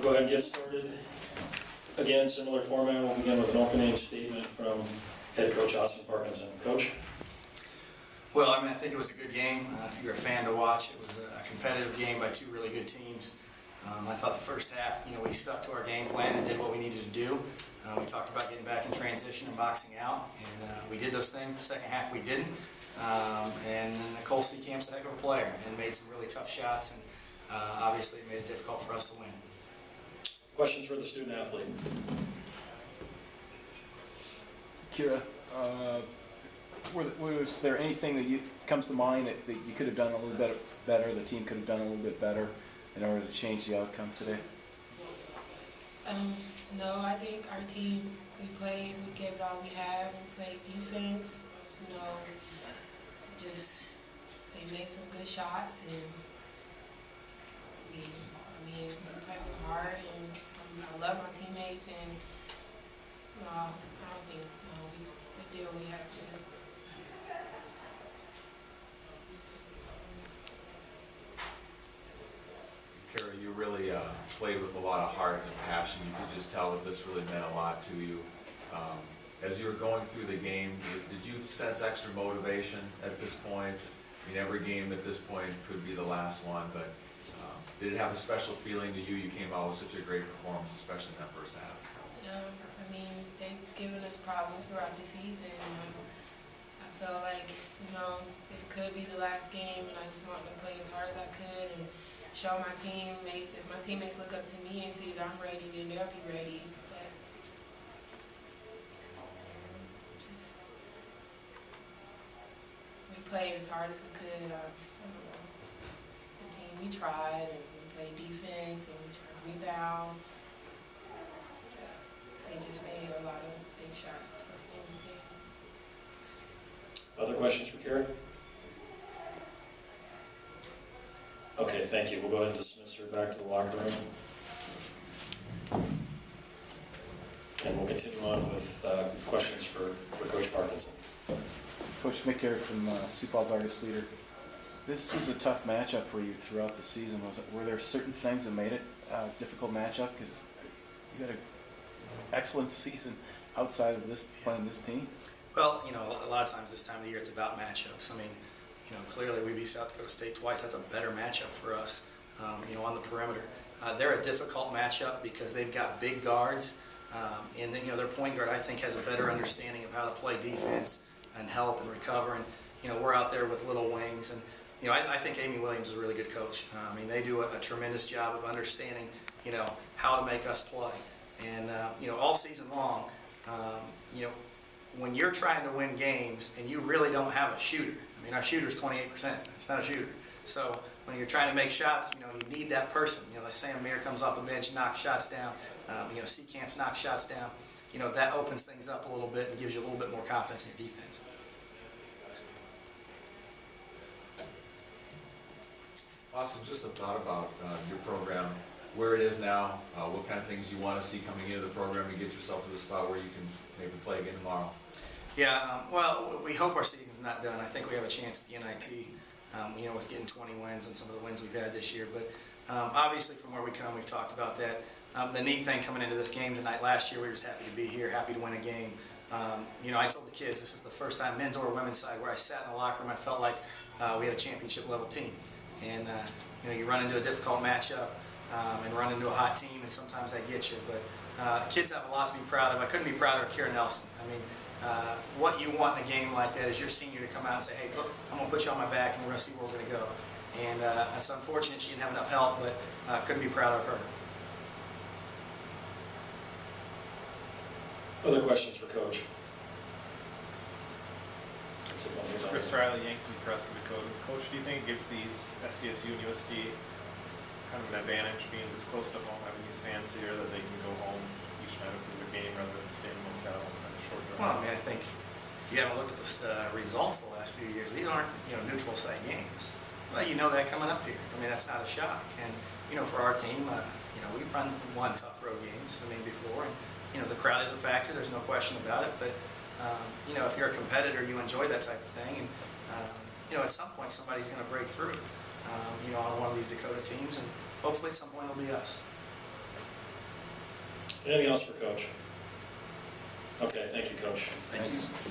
go ahead and get started. Again, similar format. We'll begin with an opening statement from head coach Austin Parkinson. Coach? Well, I think it was a good game. If you're a fan to watch, it was a competitive game by two really good teams. I thought the first half, we stuck to our game plan and did what we needed to do. We talked about getting back in transition and boxing out, and we did those things. The second half we didn't. And Nicole Seacamp's a heck of a player and made some really tough shots, and obviously it made it difficult for us to win. Questions for the student athlete? Kerah, was there anything that comes to mind that you could have done a little bit better, the team could have done a little bit better in order to change the outcome today? No, I think our team, we gave it all we have, we played defense, they made some good shots, and we played hard, and I love my teammates, and I don't think, we did what we had to do. Kerah, you really played with a lot of heart and passion. You could just tell that this really meant a lot to you. As you were going through the game, did you sense extra motivation at this point? Every game at this point could be the last one, but did it have a special feeling to you? You came out with such a great performance, especially in that first half. They've given us problems throughout the season. I felt like, this could be the last game, and I just wanted to play as hard as I could and show my teammates. If my teammates look up to me and see that I'm ready, then they'll be ready. But we played as hard as we could. The team, we tried, and we played defense, and we tried to rebound. They just made a lot of big shots towards the end of the game. Other questions for Kerah? Okay, thank you. We'll go ahead and dismiss her back to the locker room. And we'll continue on with questions for Coach Parkinson. Coach McCarry from Sioux Falls Artist Leader. This was a tough matchup for you throughout the season. Were there certain things that made it a difficult matchup? Because you had an excellent season outside of playing this team. Well, a lot of times this time of the year it's about matchups. Clearly we beat South Dakota State twice. That's a better matchup for us, on the perimeter. They're a difficult matchup because they've got big guards, and their point guard, I think, has a better understanding of how to play defense and help and recover. And we're out there with little wings, and I think Amy Williams is a really good coach. They do a tremendous job of understanding, how to make us play. And all season long, when you're trying to win games and you really don't have a shooter. Our shooter's 28%. It's not a shooter. So when you're trying to make shots, you need that person. Like Sam Meir comes off the bench, knocks shots down. Seacamp's knocks shots down. That opens things up a little bit and gives you a little bit more confidence in your defense. Austin, just a thought about your program, where it is now, what kind of things you want to see coming into the program to get yourself to the spot where you can maybe play again tomorrow. Yeah, well, we hope our season's not done. I think we have a chance at the NIT, with getting 20 wins and some of the wins we've had this year. But obviously from where we come, we've talked about that. The neat thing coming into this game tonight, last year we were just happy to be here, happy to win a game. I told the kids this is the first time, men's or women's side, where I sat in the locker room, I felt like we had a championship level team. And you run into a difficult matchup and run into a hot team, and sometimes that gets you. But kids have a lot to be proud of. I couldn't be prouder of Kerah Nelson. What you want in a game like that is your senior to come out and say, hey, look, I'm going to put you on my back and we're going to see where we're going to go. And it's unfortunate she didn't have enough help, but couldn't be prouder of her. Other questions for Coach? Chris Riley, Yankton Press, Dakota. Coach, do you think it gives these SDSU and USD kind of an advantage being this close to home, having these fans here, that they can go home each night after the game rather than stay in a motel on a short drive? Well, I think if you haven't looked at the results the last few years, these aren't neutral site games. Well, that coming up here. that's not a shock. And for our team, we've won tough road games. Before, and the crowd is a factor. There's no question about it. But if you're a competitor, you enjoy that type of thing. And at some point, somebody's going to break through. On one of these Dakota teams, and hopefully at some point it'll be us. Anything else for Coach? Okay, thank you, Coach. Thank you. Thanks.